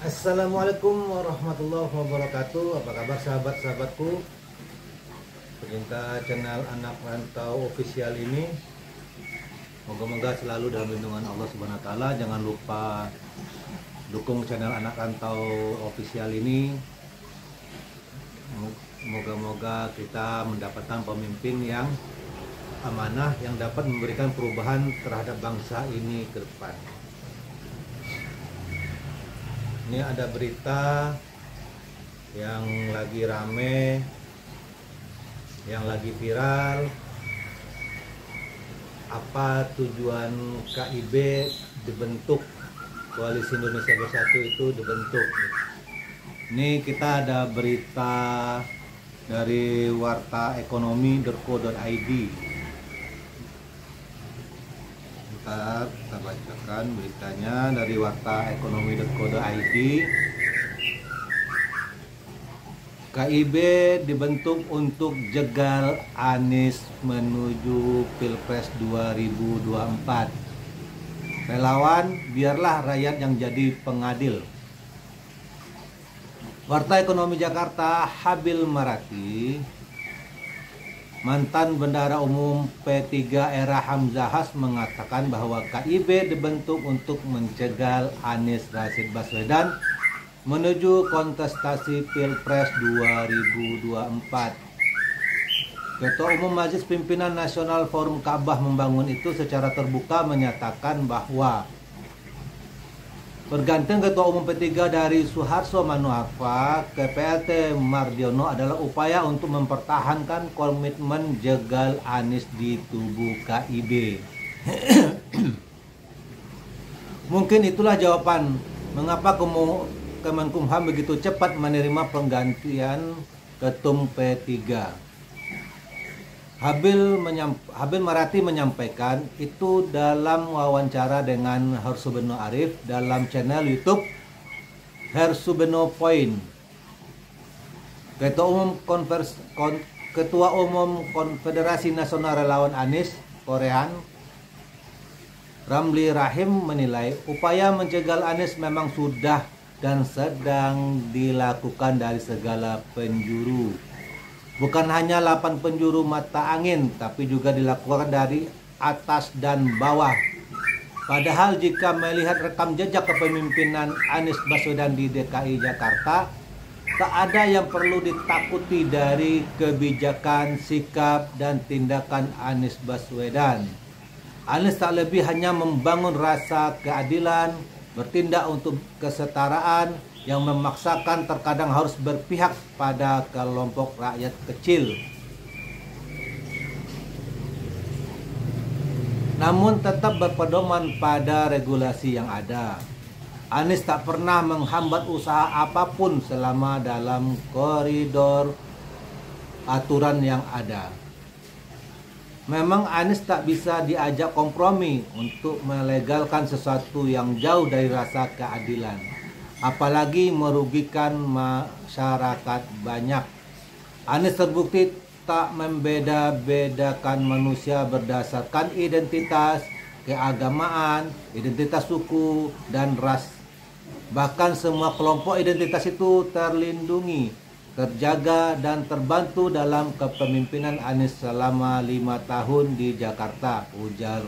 Assalamualaikum warahmatullahi wabarakatuh. Apa kabar sahabat-sahabatku pecinta channel Anak Rantau Official ini? Moga-moga selalu dalam lindungan Allah Subhanahu wa taala. Jangan lupa dukung channel Anak Rantau Official ini. Moga-moga kita mendapatkan pemimpin yang amanah yang dapat memberikan perubahan terhadap bangsa ini ke depan. Ini ada berita yang lagi rame, yang lagi viral. Apa tujuan KIB dibentuk, Koalisi Indonesia Bersatu itu dibentuk. Ini kita ada berita dari wartaekonomi.co.id. Kita bacakan beritanya dari wartaekonomi.co.id. KIB dibentuk untuk jegal Anies menuju Pilpres 2024. Relawan, biarlah rakyat yang jadi pengadil. Warta Ekonomi Jakarta Habil Marati, mantan Bendahara Umum P3 era Hamzahas, mengatakan bahwa KIB dibentuk untuk mencegal Anies Rashid Baswedan menuju kontestasi Pilpres 2024. Ketua Umum Majelis Pimpinan Nasional Forum Ka'bah Membangun itu secara terbuka menyatakan bahwa bergantung Ketua Umum P3 dari Suharto Manoarfa ke PLT Mardiono adalah upaya untuk mempertahankan komitmen jegal Anies di tubuh KIB. Mungkin itulah jawaban mengapa Kemenkumham begitu cepat menerima penggantian Ketum P3. Habil Marati menyampaikan itu dalam wawancara dengan Hersubeno Arif dalam channel YouTube Hersubeno Point. Ketua Umum Konfederasi Nasional Relawan Anies Korean Ramli Rahim menilai upaya mencegal Anies memang sudah dan sedang dilakukan dari segala penjuru. Bukan hanya 8 penjuru mata angin, tapi juga dilakukan dari atas dan bawah. Padahal jika melihat rekam jejak kepemimpinan Anies Baswedan di DKI Jakarta, tak ada yang perlu ditakuti dari kebijakan, sikap, dan tindakan Anies Baswedan. Anies tak lebih hanya membangun rasa keadilan, bertindak untuk kesetaraan, yang memaksakan terkadang harus berpihak pada kelompok rakyat kecil. Namun tetap berpedoman pada regulasi yang ada. Anies tak pernah menghambat usaha apapun selama dalam koridor aturan yang ada. Memang Anies tak bisa diajak kompromi untuk melegalkan sesuatu yang jauh dari rasa keadilan, apalagi merugikan masyarakat banyak. Anies terbukti tak membeda-bedakan manusia berdasarkan identitas, keagamaan, identitas suku, dan ras. Bahkan semua kelompok identitas itu terlindungi, terjaga, dan terbantu dalam kepemimpinan Anies selama 5 tahun di Jakarta, ujar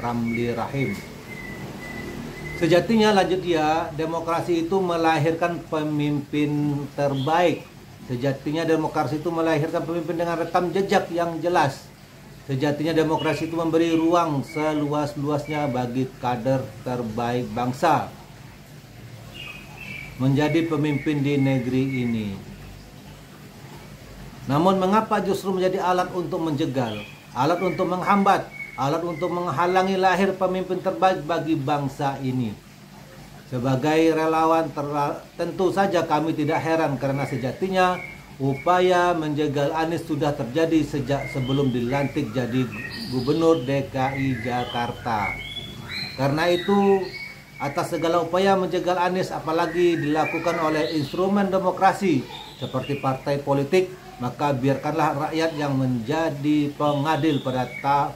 Ramli Rahim. Sejatinya, lanjut dia, demokrasi itu melahirkan pemimpin terbaik. Sejatinya demokrasi itu melahirkan pemimpin dengan rekam jejak yang jelas. Sejatinya demokrasi itu memberi ruang seluas-luasnya bagi kader terbaik bangsa menjadi pemimpin di negeri ini. Namun mengapa justru menjadi alat untuk menjegal, alat untuk menghambat, alat untuk menghalangi lahir pemimpin terbaik bagi bangsa ini? Sebagai relawan tentu saja kami tidak heran karena sejatinya upaya menjegal Anies sudah terjadi sejak sebelum dilantik jadi Gubernur DKI Jakarta. Karena itu, atas segala upaya menjegal Anies, apalagi dilakukan oleh instrumen demokrasi seperti partai politik, maka biarkanlah rakyat yang menjadi pengadil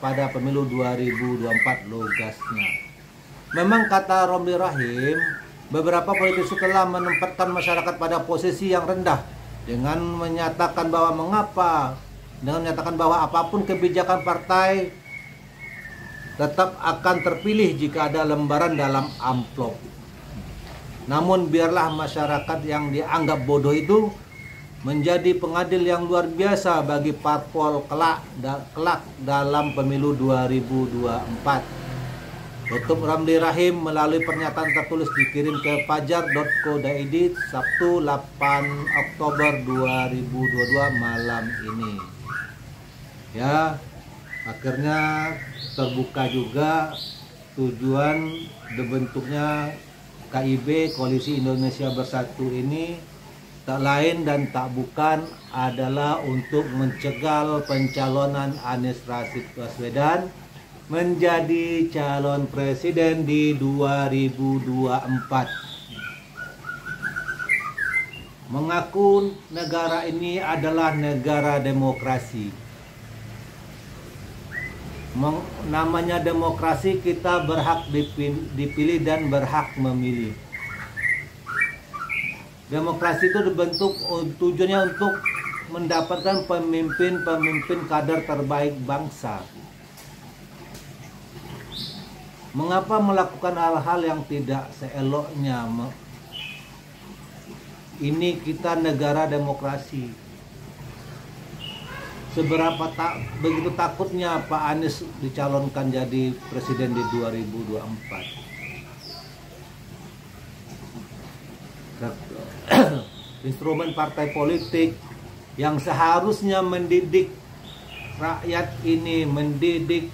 pada pemilu 2024 logasnya. Memang kata Romli Rahim, Beberapa politisi telah menempatkan masyarakat pada posisi yang rendah dengan menyatakan bahwa apapun kebijakan partai tetap akan terpilih jika ada lembaran dalam amplop. Namun biarlah masyarakat yang dianggap bodoh itu menjadi pengadil yang luar biasa bagi parpol kelak dalam pemilu 2024. Tutup Ramli Rahim melalui pernyataan tertulis dikirim ke fajar.co.id Sabtu 8 Oktober 2022 malam ini. Ya, akhirnya terbuka juga tujuan dibentuknya KIB, Koalisi Indonesia Bersatu ini tak lain dan tak bukan adalah untuk mencegah pencalonan Anies Rashid Baswedan menjadi calon presiden di 2024. Mengaku negara ini adalah negara demokrasi. Namanya demokrasi, kita berhak dipilih dan berhak memilih. Demokrasi itu dibentuk tujuannya untuk mendapatkan pemimpin kader terbaik bangsa. Mengapa melakukan hal-hal yang tidak seeloknya? Ini kita negara demokrasi. Seberapa begitu takutnya Pak Anies dicalonkan jadi presiden di 2024. Instrumen partai politik yang seharusnya mendidik rakyat ini, mendidik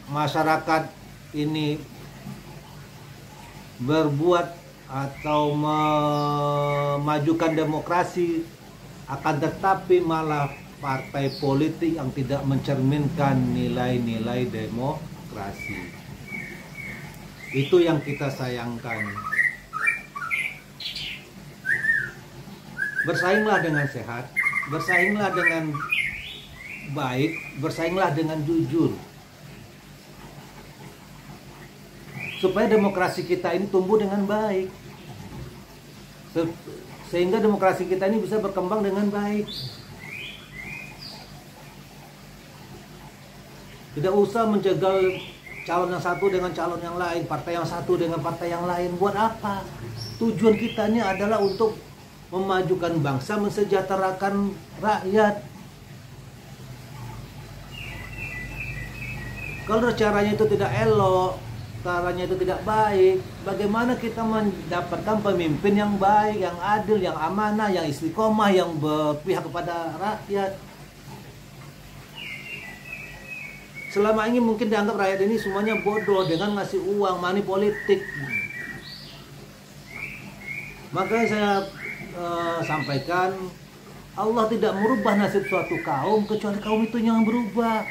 masyarakat ini berbuat atau memajukan demokrasi, akan tetapi malah partai politik yang tidak mencerminkan nilai-nilai demokrasi. Itu yang kita sayangkan. Bersainglah dengan sehat, bersainglah dengan baik, bersainglah dengan jujur. Supaya demokrasi kita ini tumbuh dengan baik. Sehingga demokrasi kita ini bisa berkembang dengan baik. Tidak usah menjegal calon yang satu dengan calon yang lain, partai yang satu dengan partai yang lain. Buat apa? Tujuan kita ini adalah untuk memajukan bangsa, mensejahterakan rakyat. Kalau caranya itu tidak elok, caranya itu tidak baik, bagaimana kita mendapatkan pemimpin yang baik, yang adil, yang amanah, yang istiqomah, yang berpihak kepada rakyat? Selama ini mungkin dianggap rakyat ini semuanya bodoh dengan ngasih uang, money politik. Makanya saya sampaikan, Allah tidak merubah nasib suatu kaum kecuali kaum itu yang berubah.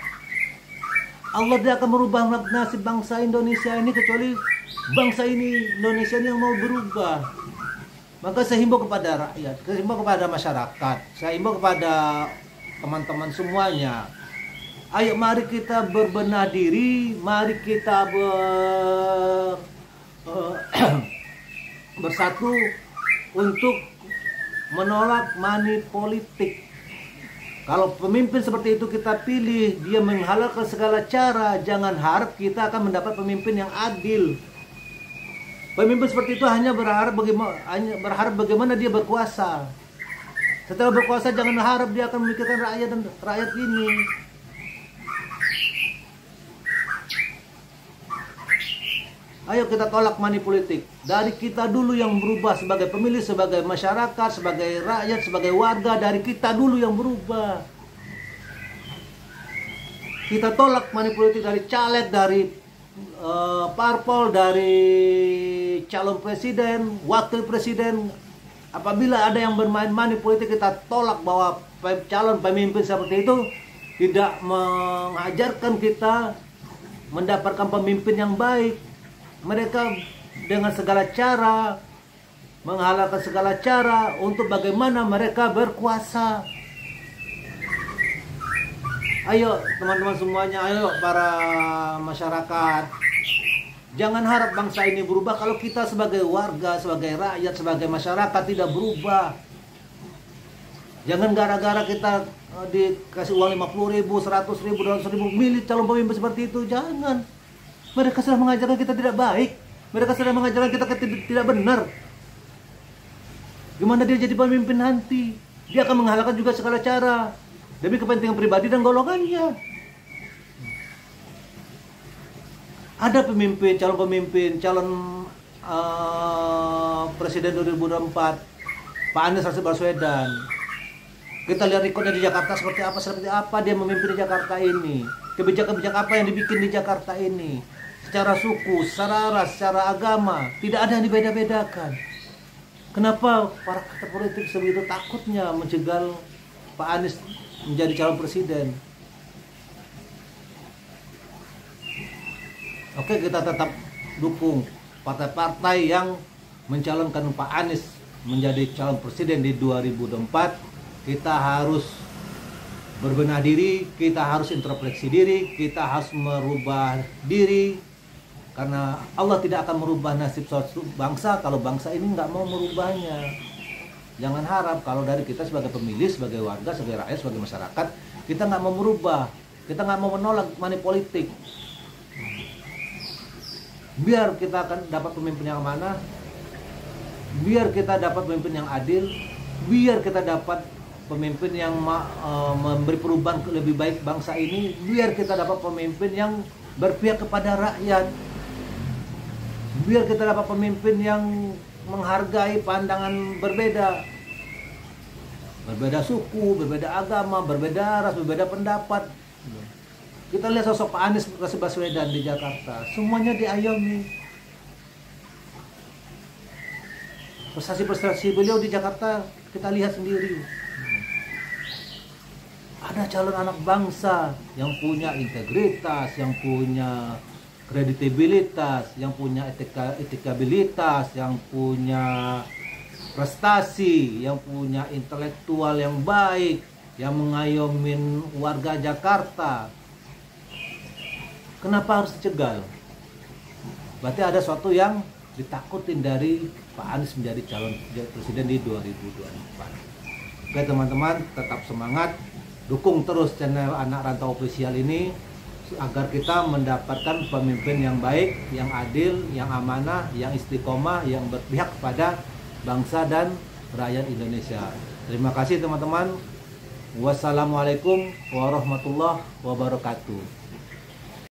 Allah tidak akan merubah nasib bangsa Indonesia ini kecuali bangsa ini, Indonesia ini yang mau berubah. Maka saya himbau kepada rakyat, saya himbau kepada masyarakat, saya himbau kepada teman-teman semuanya. Ayo mari kita berbenah diri, mari kita bersatu untuk menolak money politik. Kalau pemimpin seperti itu kita pilih, dia menghalalkan segala cara, jangan harap kita akan mendapat pemimpin yang adil. Pemimpin seperti itu hanya berharap bagaimana dia berkuasa. Setelah berkuasa jangan harap dia akan memikirkan rakyat dan rakyat ini. Ayo kita tolak money politik. Dari kita dulu yang berubah sebagai pemilih, sebagai masyarakat, sebagai rakyat, sebagai warga, dari kita dulu yang berubah. Kita tolak money politik dari caleg, dari parpol, dari calon presiden, wakil presiden. Apabila ada yang bermain money politik, kita tolak bahwa calon pemimpin seperti itu tidak mengajarkan kita mendapatkan pemimpin yang baik. Mereka dengan segala cara menghalalkan segala cara untuk bagaimana mereka berkuasa. Ayo teman-teman semuanya, ayo para masyarakat, Jangan harap bangsa ini berubah kalau kita sebagai warga, sebagai rakyat, sebagai masyarakat tidak berubah. Jangan gara-gara kita dikasih uang 50.000, 100.000, 200.000 milih calon pemimpin seperti itu. Jangan. Mereka sudah mengajarkan kita tidak baik. Mereka sudah mengajarkan kita tidak benar. Gimana dia jadi pemimpin nanti? Dia akan menghalalkan juga segala cara demi kepentingan pribadi dan golongannya. Ada pemimpin, calon presiden 2024, Pak Anies Rashid Baswedan. Kita lihat rekodnya di Jakarta seperti apa dia memimpin di Jakarta ini. Kebijakan-kebijakan apa yang dibikin di Jakarta ini. Secara suku, secara ras, secara agama, tidak ada yang dibeda-bedakan. Kenapa para aktor politik sebegitu takutnya menjegal Pak Anies menjadi calon presiden? Oke, kita tetap dukung partai-partai yang mencalonkan Pak Anies menjadi calon presiden di 2024. Kita harus berbenah diri, kita harus introspeksi diri, kita harus merubah diri. Karena Allah tidak akan merubah nasib suatu bangsa kalau bangsa ini nggak mau merubahnya. Jangan harap kalau dari kita sebagai pemilih, sebagai warga, sebagai rakyat, sebagai masyarakat, kita nggak mau merubah, kita nggak mau menolak money politik. Biar kita akan dapat pemimpin yang amanah, biar kita dapat pemimpin yang adil, biar kita dapat pemimpin yang memberi perubahan lebih baik bangsa ini, biar kita dapat pemimpin yang berpihak kepada rakyat, biar kita dapat pemimpin yang menghargai pandangan berbeda suku, berbeda agama, berbeda ras, berbeda pendapat. Kita lihat sosok Pak Anies Rashid Baswedan di Jakarta, semuanya diayomi. Prestasi-prestasi beliau di Jakarta kita lihat sendiri. Ada calon anak bangsa yang punya integritas, yang punya kredibilitas, yang punya etikabilitas, yang punya prestasi, yang punya intelektual yang baik, yang mengayomin warga Jakarta. Kenapa harus dicegal? Berarti ada sesuatu yang ditakutin dari Pak Anies menjadi calon presiden di 2024. Oke teman-teman, tetap semangat, dukung terus channel Anak Rantau Official ini agar kita mendapatkan pemimpin yang baik, yang adil, yang amanah, yang istiqomah, yang berpihak kepada bangsa dan rakyat Indonesia. Terima kasih teman-teman. Wassalamualaikum warahmatullahi wabarakatuh.